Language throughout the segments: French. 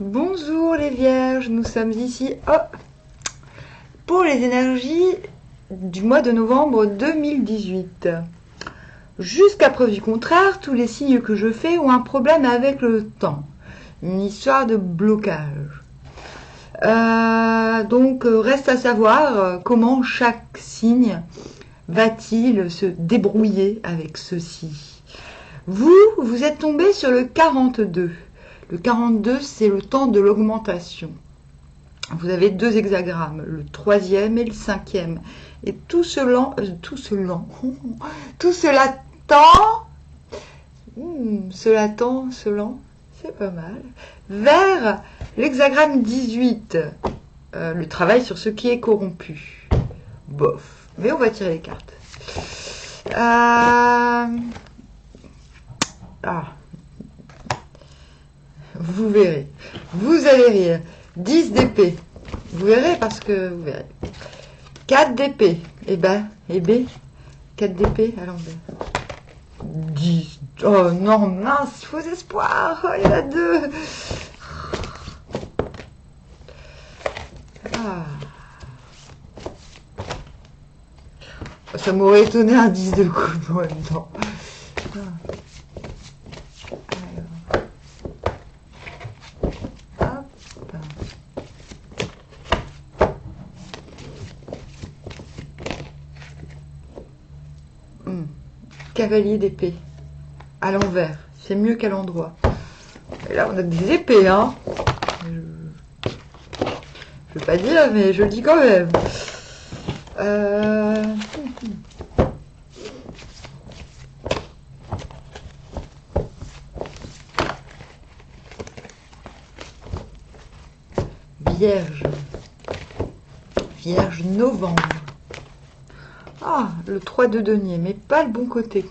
Bonjour les vierges, nous sommes ici pour les énergies du mois de novembre 2018. Jusqu'à preuve du contraire, tous les signes que je fais ont un problème avec le temps, une histoire de blocage. Donc reste à savoir comment chaque signe va-t-il se débrouiller avec ceci. Vous êtes tombé sur le 42. Le 42, c'est le temps de l'augmentation. Vous avez deux hexagrammes, le 3e et le 5e. Et tout cela tend, c'est pas mal, vers l'hexagramme 18. Le travail sur ce qui est corrompu. Bof. Mais on va tirer les cartes. Vous verrez. Vous allez rire. 10 d'épée. Vous verrez parce que vous verrez. 4 d'épée. Et B. 4 d'épée à l'envers. 10. Oh non, mince, faux espoir. Oh, il y en a 2. Ça m'aurait étonné un 10 de coupe en même temps. Cavalier d'épée à l'envers, c'est mieux qu'à l'endroit. Et là on a des épées, hein. Je veux pas dire, mais je le dis quand même. Vierge novembre. Ah, le 3 de denier, mais pas le bon côté.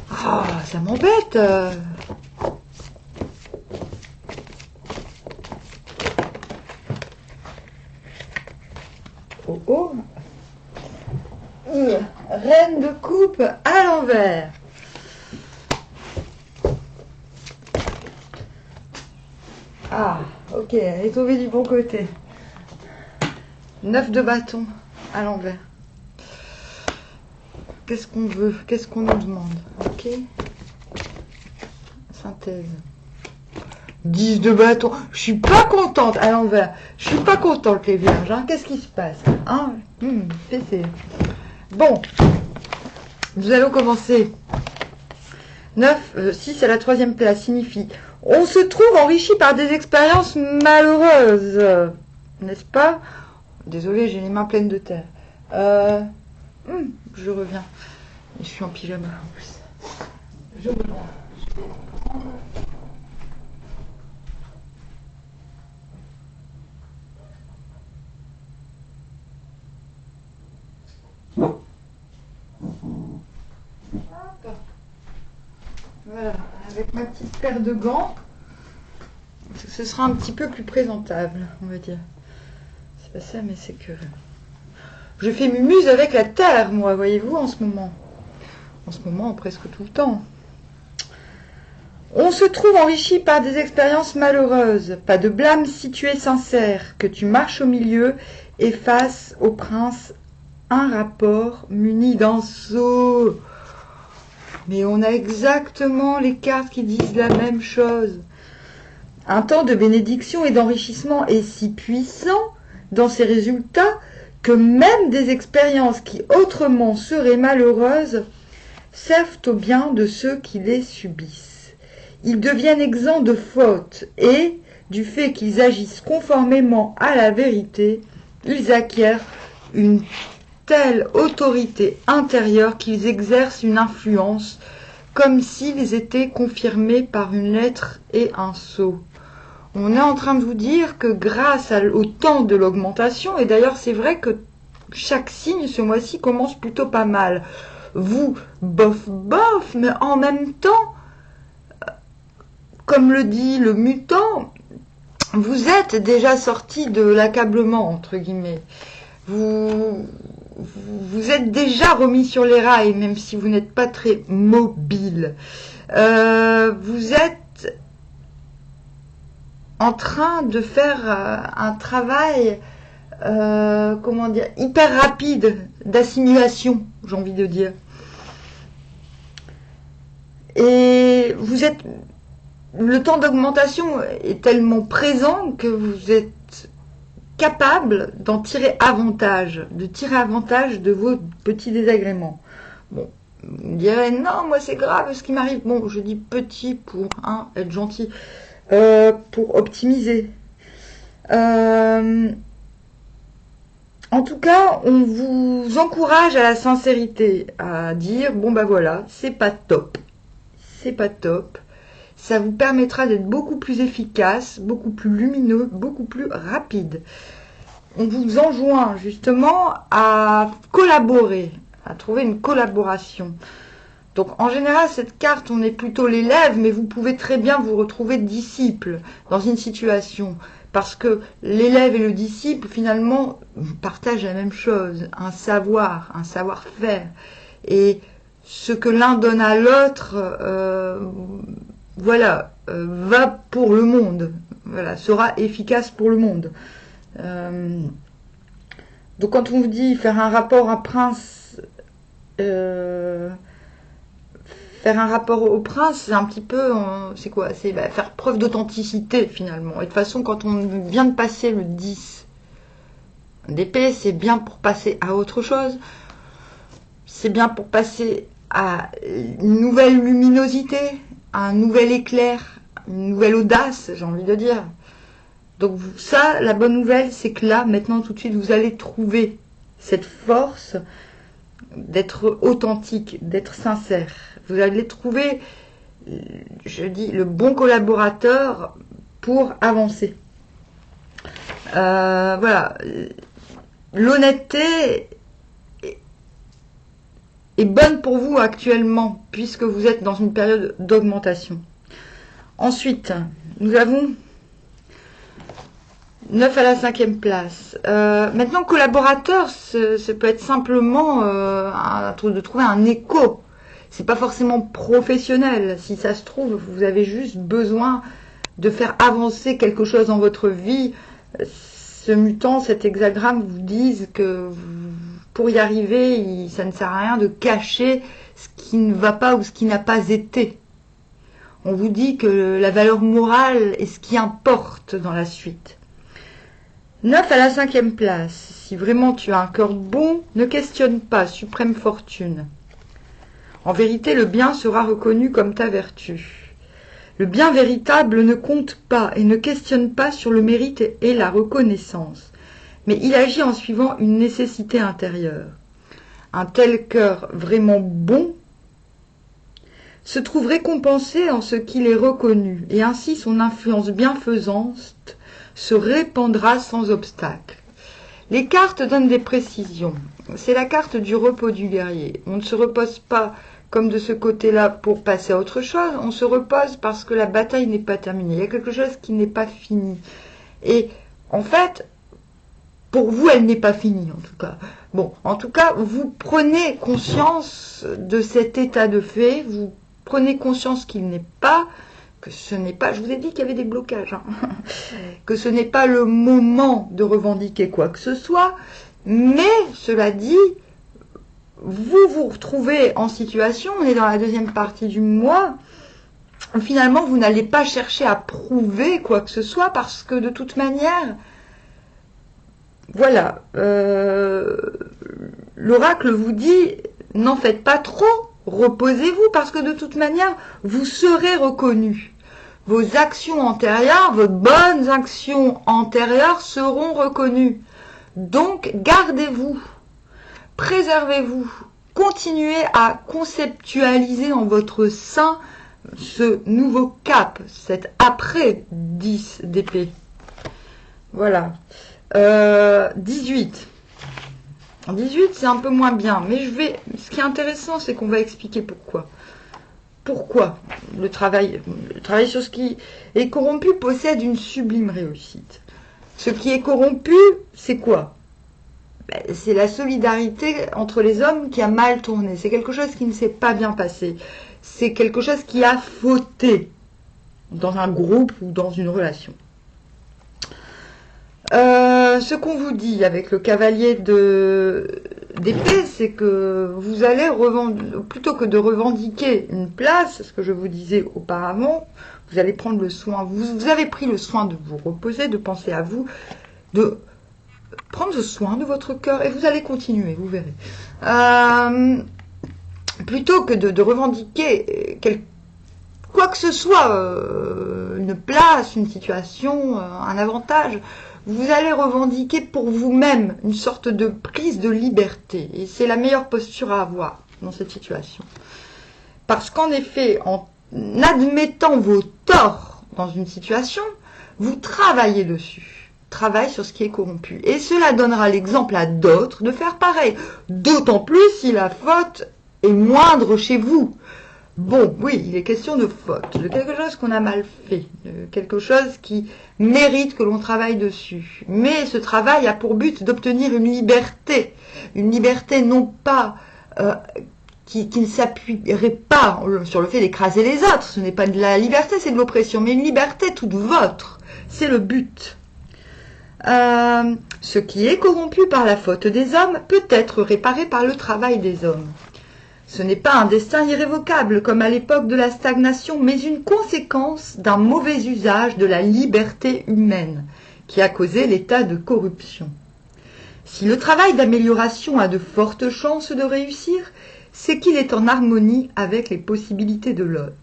Ah, ça m'embête. Oh. Reine de coupe à l'envers. Ah, ok, elle est tombée du bon côté. 9 de bâton à l'envers. Qu'est-ce qu'on veut? Qu'est-ce qu'on nous demande? Ok. Synthèse. 10 de bâton. Je suis pas contente à l'envers. Je suis pas contente les vierges. Hein. Qu'est-ce qui se passe? Hein? PC. Bon. Nous allons commencer. 6 à la 3e place signifie on se trouve enrichi par des expériences malheureuses. N'est-ce pas? Désolée, j'ai les mains pleines de terre. Je reviens. Je suis en pyjama en plus. Je reviens. Je vais prendre... Voilà, avec ma petite paire de gants, ce sera un petit peu plus présentable, on va dire. C'est pas ça, mais c'est que... Je fais mumuse avec la terre, moi, voyez-vous, en ce moment. En ce moment, presque tout le temps. On se trouve enrichi par des expériences malheureuses. Pas de blâme si tu es sincère, que tu marches au milieu et face au prince un rapport muni d'un sceau. Mais on a exactement les cartes qui disent la même chose. Un temps de bénédiction et d'enrichissement est si puissant dans ses résultats que même des expériences qui autrement seraient malheureuses servent au bien de ceux qui les subissent. Ils deviennent exempts de fautes et, du fait qu'ils agissent conformément à la vérité, ils acquièrent une telle autorité intérieure qu'ils exercent une influence comme s'ils étaient confirmés par une lettre et un sceau. On est en train de vous dire que grâce au temps de l'augmentation, et d'ailleurs c'est vrai que chaque signe ce mois-ci commence plutôt pas mal. Vous, bof, mais en même temps, comme le dit le mutant, vous êtes déjà sorti de l'accablement, entre guillemets. Vous êtes déjà remis sur les rails, même si vous n'êtes pas très mobile. Vous êtes en train de faire un travail, comment dire, hyper rapide d'assimilation, j'ai envie de dire. Et vous êtes, le temps d'augmentation est tellement présent que vous êtes capable d'en tirer avantage, de vos petits désagréments. Bon, vous me direz, non, moi c'est grave ce qui m'arrive. Bon, je dis petit pour être gentil, pour optimiser. En tout cas, on vous encourage à la sincérité, à dire, bon bah voilà, c'est pas top. C'est pas top. Ça vous permettra d'être beaucoup plus efficace, beaucoup plus lumineux, beaucoup plus rapide. On vous enjoint justement à collaborer, à trouver une collaboration. Donc en général, cette carte, on est plutôt l'élève, mais vous pouvez très bien vous retrouver disciple dans une situation. Parce que l'élève et le disciple, finalement, partagent la même chose, un savoir-faire. Et ce que l'un donne à l'autre, va pour le monde, voilà, sera efficace pour le monde. Donc quand on vous dit faire un rapport à prince, faire un rapport au prince, c'est un petit peu, c'est quoi? C'est faire preuve d'authenticité finalement. Et de toute façon, quand on vient de passer le 10 d'épée, c'est bien pour passer à autre chose. C'est bien pour passer à une nouvelle luminosité, à un nouvel éclair, une nouvelle audace, j'ai envie de dire. Donc ça, la bonne nouvelle, c'est que là, maintenant, tout de suite, vous allez trouver cette force d'être authentique, d'être sincère. Vous allez trouver, je dis, le bon collaborateur pour avancer. Voilà. L'honnêteté est bonne pour vous actuellement, puisque vous êtes dans une période d'augmentation. Ensuite, nous avons 9 à la 5e place. Maintenant, collaborateur, ça peut être simplement de trouver un écho. C'est pas forcément professionnel. Si ça se trouve, vous avez juste besoin de faire avancer quelque chose dans votre vie. Ce mutant, cet hexagramme vous disent que pour y arriver, ça ne sert à rien de cacher ce qui ne va pas ou ce qui n'a pas été. On vous dit que la valeur morale est ce qui importe dans la suite. 9 à la 5e place. Si vraiment tu as un cœur bon, ne questionne pas, suprême fortune. En vérité, le bien sera reconnu comme ta vertu. Le bien véritable ne compte pas et ne questionne pas sur le mérite et la reconnaissance, mais il agit en suivant une nécessité intérieure. Un tel cœur vraiment bon se trouve récompensé en ce qu'il est reconnu, et ainsi son influence bienfaisante se répandra sans obstacle. Les cartes donnent des précisions. C'est la carte du repos du guerrier. On ne se repose pas comme de ce côté-là pour passer à autre chose, on se repose parce que la bataille n'est pas terminée. Il y a quelque chose qui n'est pas fini. Et en fait, pour vous, elle n'est pas finie en tout cas. Bon, en tout cas, vous prenez conscience de cet état de fait, vous prenez conscience qu'il n'est pas, que ce n'est pas, je vous ai dit qu'il y avait des blocages, hein, que ce n'est pas le moment de revendiquer quoi que ce soit, mais cela dit, vous vous retrouvez en situation, on est dans la deuxième partie du mois, finalement vous n'allez pas chercher à prouver quoi que ce soit parce que de toute manière, voilà, l'oracle vous dit, n'en faites pas trop, reposez-vous parce que de toute manière, vous serez reconnu. Vos actions antérieures, vos bonnes actions antérieures seront reconnues. Donc, gardez-vous. Préservez-vous, continuez à conceptualiser en votre sein ce nouveau cap, cet après 10 d'épée. Voilà. 18. 18, c'est un peu moins bien, mais ce qui est intéressant, c'est qu'on va expliquer pourquoi. Pourquoi le travail sur ce qui est corrompu possède une sublime réussite. Ce qui est corrompu, c'est quoi? C'est la solidarité entre les hommes qui a mal tourné. C'est quelque chose qui ne s'est pas bien passé. C'est quelque chose qui a fauté dans un groupe ou dans une relation. Ce qu'on vous dit avec le cavalier d'épée, c'est que vous allez plutôt que de revendiquer une place, ce que je vous disais auparavant, vous allez prendre le soin, vous avez pris le soin de vous reposer, de penser à vous, de prendre soin de votre cœur, et vous allez continuer, vous verrez. Plutôt que de revendiquer quoi que ce soit, une place, une situation, un avantage, vous allez revendiquer pour vous-même une sorte de prise de liberté. Et c'est la meilleure posture à avoir dans cette situation. Parce qu'en effet, en admettant vos torts dans une situation, vous travaillez dessus. Travaille sur ce qui est corrompu. Et cela donnera l'exemple à d'autres de faire pareil. D'autant plus si la faute est moindre chez vous. Bon, oui, il est question de faute, de quelque chose qu'on a mal fait, de quelque chose qui mérite que l'on travaille dessus. Mais ce travail a pour but d'obtenir une liberté non pas qui ne s'appuierait pas sur le fait d'écraser les autres. Ce n'est pas de la liberté, c'est de l'oppression, mais une liberté toute vôtre. C'est le but. Ce qui est corrompu par la faute des hommes peut être réparé par le travail des hommes. Ce n'est pas un destin irrévocable comme à l'époque de la stagnation, mais une conséquence d'un mauvais usage de la liberté humaine qui a causé l'état de corruption. Si le travail d'amélioration a de fortes chances de réussir, c'est qu'il est en harmonie avec les possibilités de l'œuvre.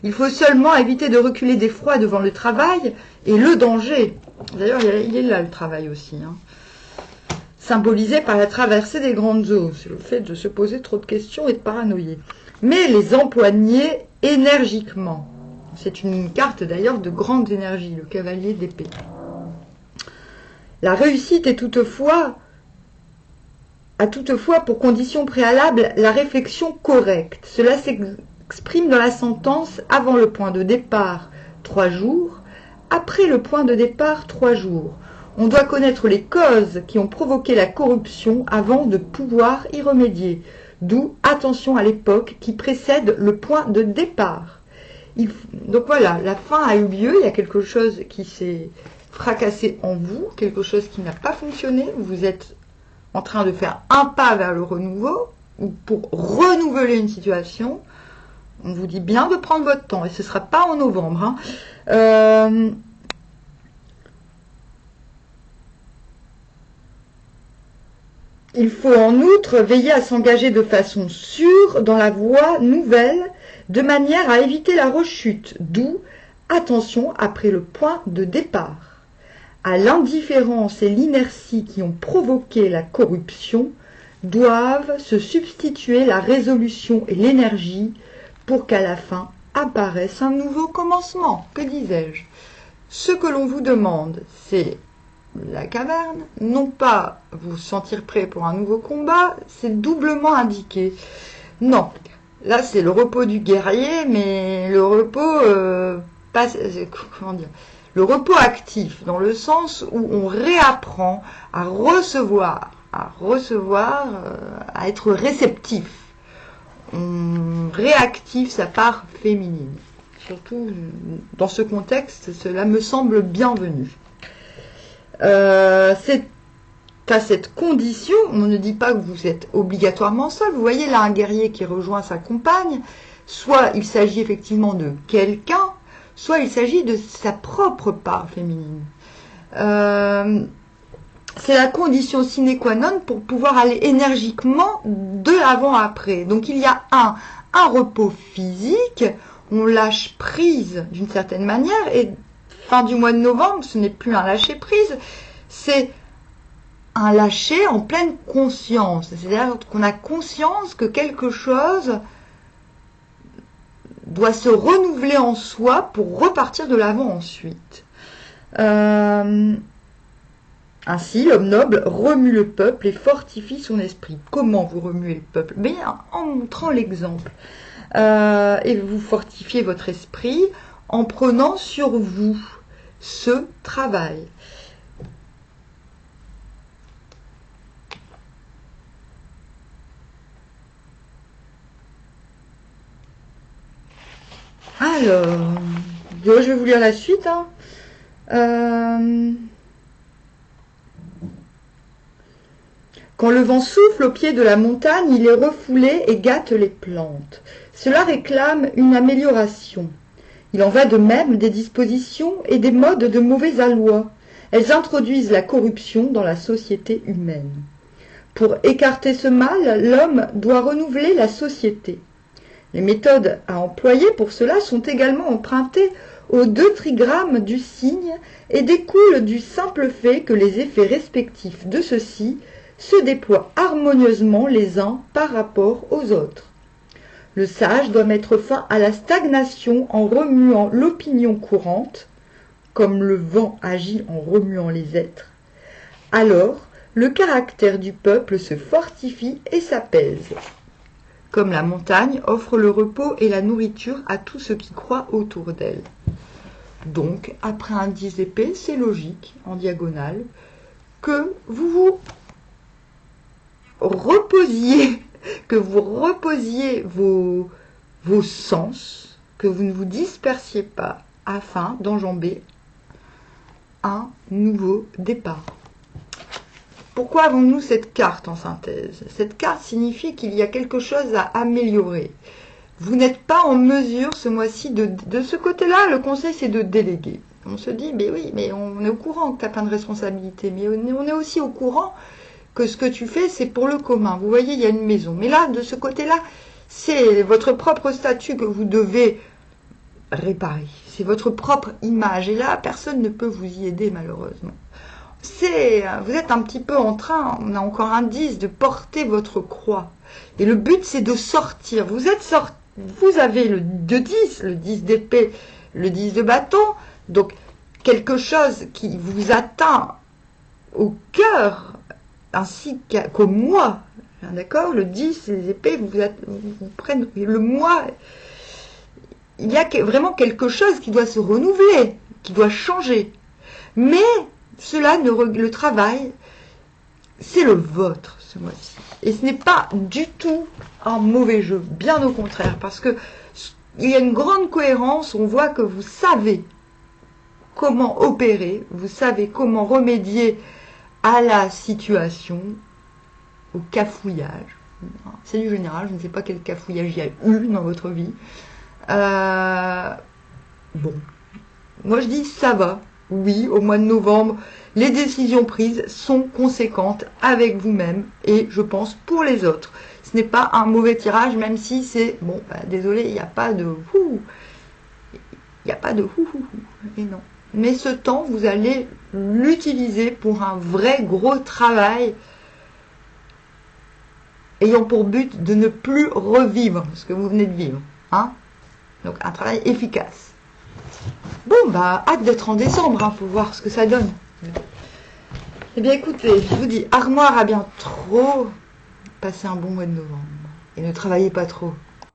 Il faut seulement éviter de reculer d'effroi devant le travail et le danger. D'ailleurs, il est là le travail aussi, symbolisé par la traversée des grandes eaux. C'est le fait de se poser trop de questions et de paranoïer. Mais les empoigner énergiquement. C'est une carte d'ailleurs de grande énergie, le cavalier d'épée. La réussite a toutefois pour condition préalable la réflexion correcte. Cela s'exprime dans la sentence avant le point de départ 3 jours, après le point de départ 3 jours. On doit connaître les causes qui ont provoqué la corruption avant de pouvoir y remédier. D'où attention à l'époque qui précède le point de départ. Donc voilà, la fin a eu lieu, il y a quelque chose qui s'est fracassé en vous, quelque chose qui n'a pas fonctionné, vous êtes en train de faire un pas vers le renouveau, ou pour renouveler une situation. On vous dit bien de prendre votre temps, et ce ne sera pas en novembre. Il faut en outre veiller à s'engager de façon sûre dans la voie nouvelle, de manière à éviter la rechute, d'où attention après le point de départ. À l'indifférence et l'inertie qui ont provoqué la corruption doivent se substituer la résolution et l'énergie pour qu'à la fin apparaisse un nouveau commencement. Que disais-je? Ce que l'on vous demande, c'est la caverne, non pas vous sentir prêt pour un nouveau combat, c'est doublement indiqué. Non, là c'est le repos du guerrier, mais le repos le repos actif, dans le sens où on réapprend à recevoir, à être réceptif. On réactive sa part féminine. Surtout dans ce contexte, cela me semble bienvenu. C'est à cette condition, on ne dit pas que vous êtes obligatoirement seul. Vous voyez là un guerrier qui rejoint sa compagne, soit il s'agit effectivement de quelqu'un, soit il s'agit de sa propre part féminine. C'est la condition sine qua non pour pouvoir aller énergiquement de l'avant après. Donc il y a un repos physique, on lâche prise d'une certaine manière, et fin du mois de novembre, ce n'est plus un lâcher prise, c'est un lâcher en pleine conscience. C'est-à-dire qu'on a conscience que quelque chose doit se renouveler en soi pour repartir de l'avant ensuite. Ainsi, l'homme noble remue le peuple et fortifie son esprit. Comment vous remuez le peuple? Bien, en montrant l'exemple. Et vous fortifiez votre esprit en prenant sur vous ce travail. Alors, je vais vous lire la suite. Quand le vent souffle au pied de la montagne, il est refoulé et gâte les plantes. Cela réclame une amélioration. Il en va de même des dispositions et des modes de mauvais aloi. Elles introduisent la corruption dans la société humaine. Pour écarter ce mal, l'homme doit renouveler la société. Les méthodes à employer pour cela sont également empruntées aux 2 trigrammes du signe et découlent du simple fait que les effets respectifs de ceux-ci se déploient harmonieusement les uns par rapport aux autres. Le sage doit mettre fin à la stagnation en remuant l'opinion courante, comme le vent agit en remuant les êtres. Alors, le caractère du peuple se fortifie et s'apaise. Comme la montagne offre le repos et la nourriture à tout ce qui croit autour d'elle. Donc, après un 10 d'épée, c'est logique, en diagonale, que vous reposiez vos sens, que vous ne vous dispersiez pas, afin d'enjamber un nouveau départ. Pourquoi avons-nous cette carte en synthèse? Cette carte signifie qu'il y a quelque chose à améliorer. Vous n'êtes pas en mesure ce mois-ci de ce côté-là, le conseil c'est de déléguer. On se dit, mais oui, mais on est au courant que tu as plein de responsabilités, mais on est aussi au courant que ce que tu fais c'est pour le commun. Vous voyez, il y a une maison. Mais là, de ce côté-là, c'est votre propre statut que vous devez réparer. C'est votre propre image. Et là, personne ne peut vous y aider malheureusement. Vous êtes un petit peu en train, on a encore un 10, de porter votre croix. Et le but, c'est de sortir. Vous avez le 10, le 10 d'épée, le 10 de bâton. Donc, quelque chose qui vous atteint au cœur, ainsi qu'au moi. D'accord? Le 10, les épées, vous prennent le moi. Il y a vraiment quelque chose qui doit se renouveler, qui doit changer. Mais le travail, c'est le vôtre ce mois-ci. Et ce n'est pas du tout un mauvais jeu, bien au contraire, parce que il y a une grande cohérence, on voit que vous savez comment opérer, vous savez comment remédier à la situation, au cafouillage. C'est du général, je ne sais pas quel cafouillage il y a eu dans votre vie. Bon, moi je dis ça va. Oui, au mois de novembre, les décisions prises sont conséquentes avec vous-même et je pense pour les autres. Ce n'est pas un mauvais tirage, même si c'est... Bon, désolé, il n'y a pas de... Il n'y a pas de... Et non. Mais ce temps, vous allez l'utiliser pour un vrai gros travail ayant pour but de ne plus revivre ce que vous venez de vivre. Hein? Donc un travail efficace. Bon, hâte d'être en décembre, pour voir ce que ça donne. Eh bien, écoutez, je vous dis, armoire à bien trop, passez un bon mois de novembre. Et ne travaillez pas trop.